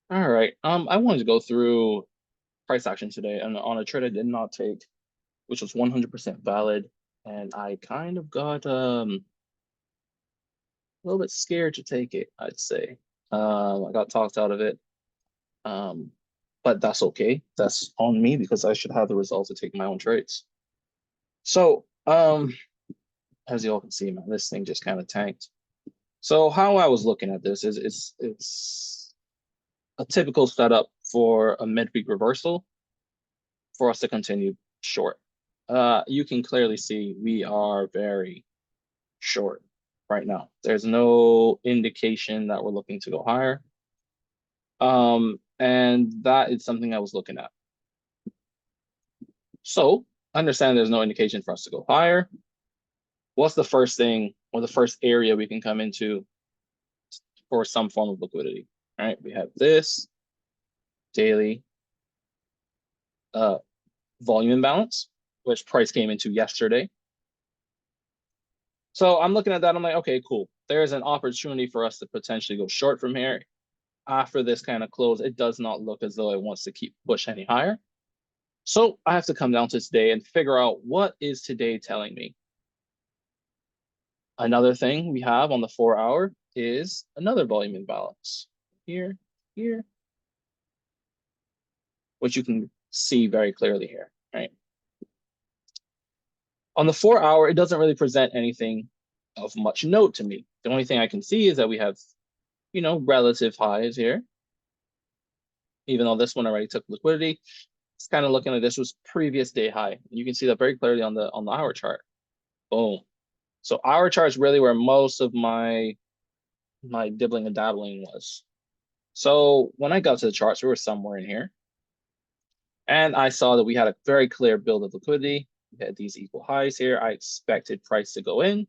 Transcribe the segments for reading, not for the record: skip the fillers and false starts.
All right. I wanted to go through price action today and on a trade I did not take, which was 100% valid. And I kind of got a little bit scared to take it, I'd say. I got talked out of it. Um, but that's okay. That's on me because I should have the results to take my own trades. So, as you all can see, man, this thing just kind of tanked. So how I was looking at this is it's a typical setup for a midweek reversal for us to continue short. You can clearly see we are very short right now. There's no indication that we're looking to go higher. And that is something I was looking at. So I understand there's no indication for us to go higher. What's the first thing or the first area we can come into for some form of liquidity? All right, we have this daily uh, volume imbalance, which price came into yesterday. So I'm looking at that. I'm like, okay, cool. There's an opportunity for us to potentially go short from here. After this kind of close, it does not look as though it wants to keep push any higher. So I have to come down to today and figure out what is today telling me. Another thing we have on the 4 hour is another volume imbalance here, here, which you can see very clearly here, right? On the 4 hour, it doesn't really present anything of much note to me. The only thing I can see is that we have, relative highs here, even though this one already took liquidity. It's kind of looking like this was previous day high. You can see that very clearly on the hour chart. Boom. So hour chart is really where most of my dibbling and dabbling was. So when I got to the charts, we were somewhere in here. And I saw that we had a very clear build of liquidity. We had these equal highs here. I expected price to go in,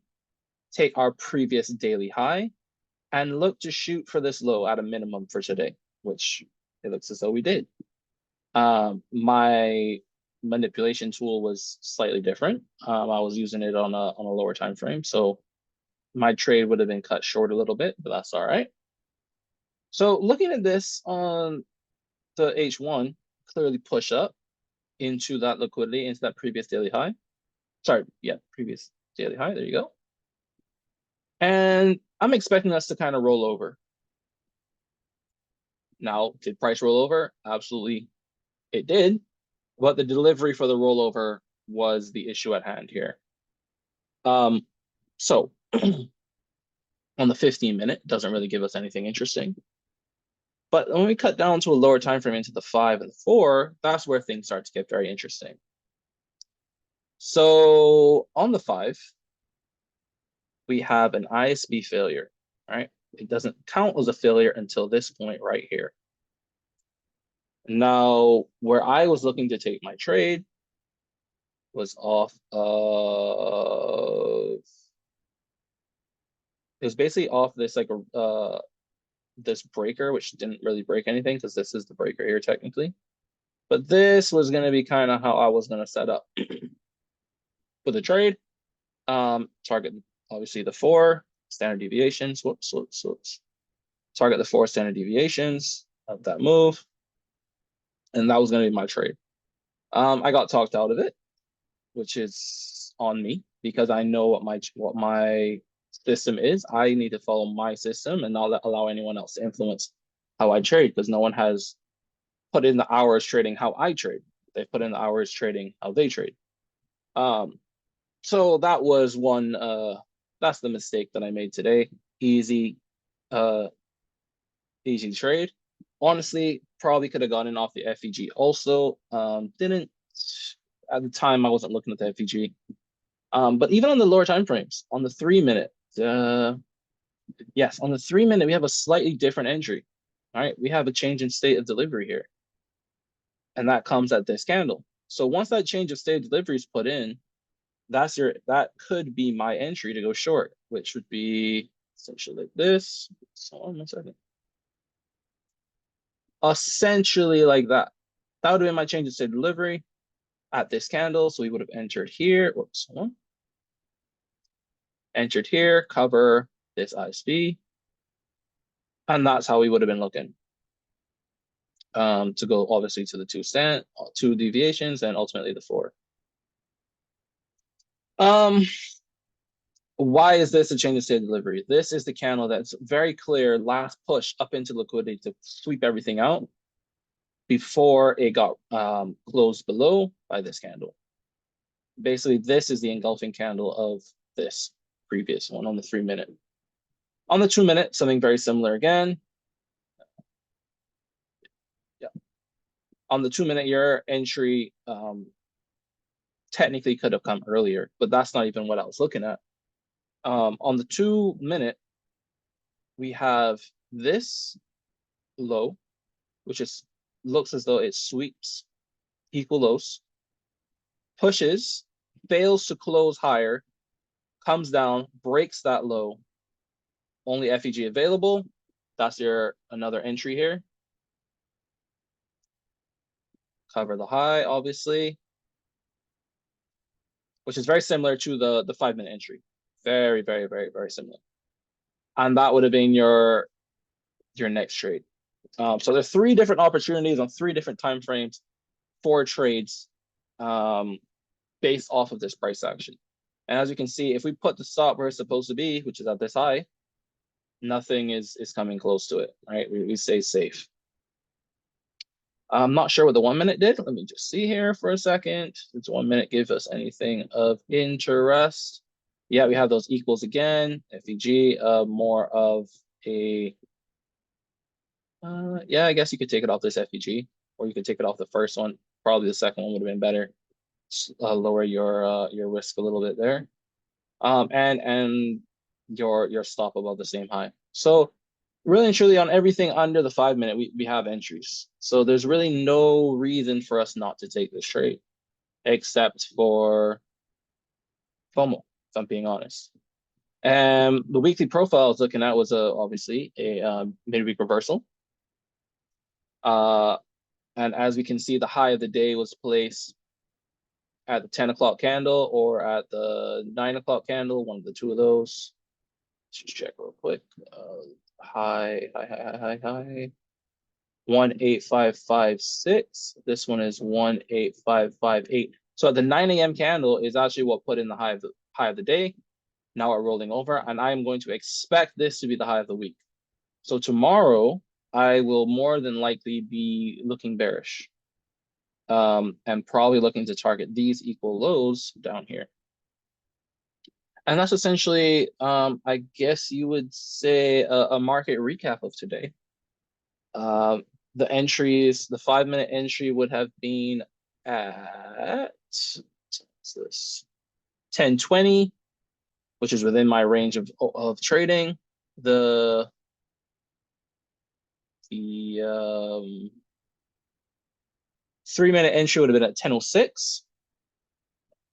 take our previous daily high, and look to shoot for this low at a minimum for today, which it looks as though we did. My manipulation tool was slightly different. I was using it on a lower time frame, so my trade would have been cut short a little bit, but that's all right. So looking at this on the H1, clearly push up into that liquidity, into that previous daily high. Sorry, yeah, previous daily high. There you go. And I'm expecting us to kind of roll over. Now, did price roll over? Absolutely, it did. But the delivery for the rollover was the issue at hand here. So on the 15 minute, doesn't really give us anything interesting. But when we cut down to a lower time frame into the 5 and the 4, that's where things start to get very interesting. So on the 5, we have an ISB failure, right? It doesn't count as a failure until this point right here. Now, where I was looking to take my trade was off of, it was basically off this like this breaker, which didn't really break anything because this is the breaker here technically. But this was going to be kind of how I was going to set up for the trade. Target obviously the 4 standard deviations. Whoops. Target the 4 standard deviations of that move, and that was going to be my trade. I got talked out of it, which is on me because I know what my system is. I need to follow my system and not allow anyone else to influence how I trade because no one has put in the hours trading how I trade. They've put in the hours trading how they trade. Um, so that was one. That's the mistake that I made today. Easy, uh, easy trade. Honestly, probably could have gotten off the FEG also. Didn't at the time. I wasn't looking at the FEG. But even on the lower time frames, on the 3 minute, yes, on the 3 minute, we have a slightly different entry. All right, we have a change in state of delivery here, and that comes at this candle. So once that change of state of delivery is put in, that could be my entry to go short, which would be essentially like this. So one second. Essentially like that. That would have been my change of state of delivery at this candle. So we would have entered here. Whoops, hold on. Entered here, cover this ISB. And that's how we would have been looking. to go obviously to the two deviations, and ultimately the 4. Why is this a change in state of delivery? This is the candle that's very clear last push up into liquidity to sweep everything out before it got closed below by this candle. Basically, this is the engulfing candle of this previous one on the 3-minute. On the 2-minute, something very similar again. Yeah. On the 2-minute, your entry technically could have come earlier, but that's not even what I was looking at. On the 2-minute, we have this low, which looks as though it sweeps equal lows, pushes, fails to close higher, comes down, breaks that low. Only FEG available. That's your another entry here. Cover the high, obviously, which is very similar to the 5-minute entry. Very, very, very, very similar. And that would have been your next trade. So there's 3 different opportunities on 3 different time frames for trades based off of this price action. And as you can see, if we put the stop where it's supposed to be, which is at this high, nothing is coming close to it, right? We stay safe. I'm not sure what the 1-minute did. Let me just see here for a second. Does 1-minute give us anything of interest? Yeah, we have those equals again. FEG, more of a, yeah, I guess you could take it off this FEG, or you could take it off the first one. Probably the second one would have been better. Lower your risk a little bit there. And your stop above the same high. So really and truly on everything under the 5-minute, we have entries. So there's really no reason for us not to take this trade, except for FOMO, if I'm being honest. And the weekly profile I was looking at was obviously a midweek reversal. And as we can see, the high of the day was placed at the 10 o'clock candle or at the 9 o'clock candle, one of the 2 of those. Let's just check real quick. High. 18556. This one is 18558. So at the 9 a.m. candle is actually what put in the high of the day. Now we're rolling over, and I'm going to expect this to be the high of the week. So tomorrow, I will more than likely be looking bearish. And probably looking to target these equal lows down here. And that's essentially, I guess you would say, a market recap of today. The entries, the 5-minute entry would have been at, what's this, 1020, which is within my range of trading. The 3-minute entry would have been at 1006.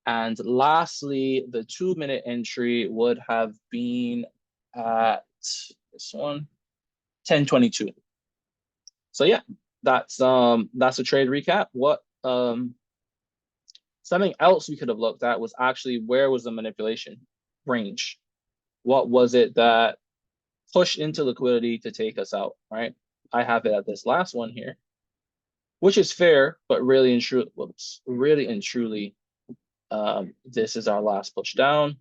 And lastly, the 2-minute entry would have been at this one, 1022. So yeah, that's a trade recap. What something else we could have looked at was actually where was the manipulation range? What was it that pushed into liquidity to take us out, right? I have it at this last one here, which is fair, but really and truly, this is our last push down.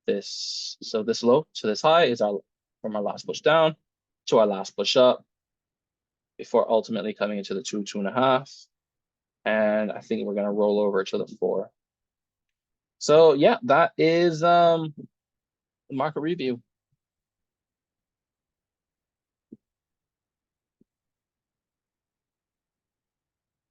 This low to this high is from our last push down to our last push up before ultimately coming into the 2.5. And I think we're going to roll over to the 4. So yeah, that is the market review.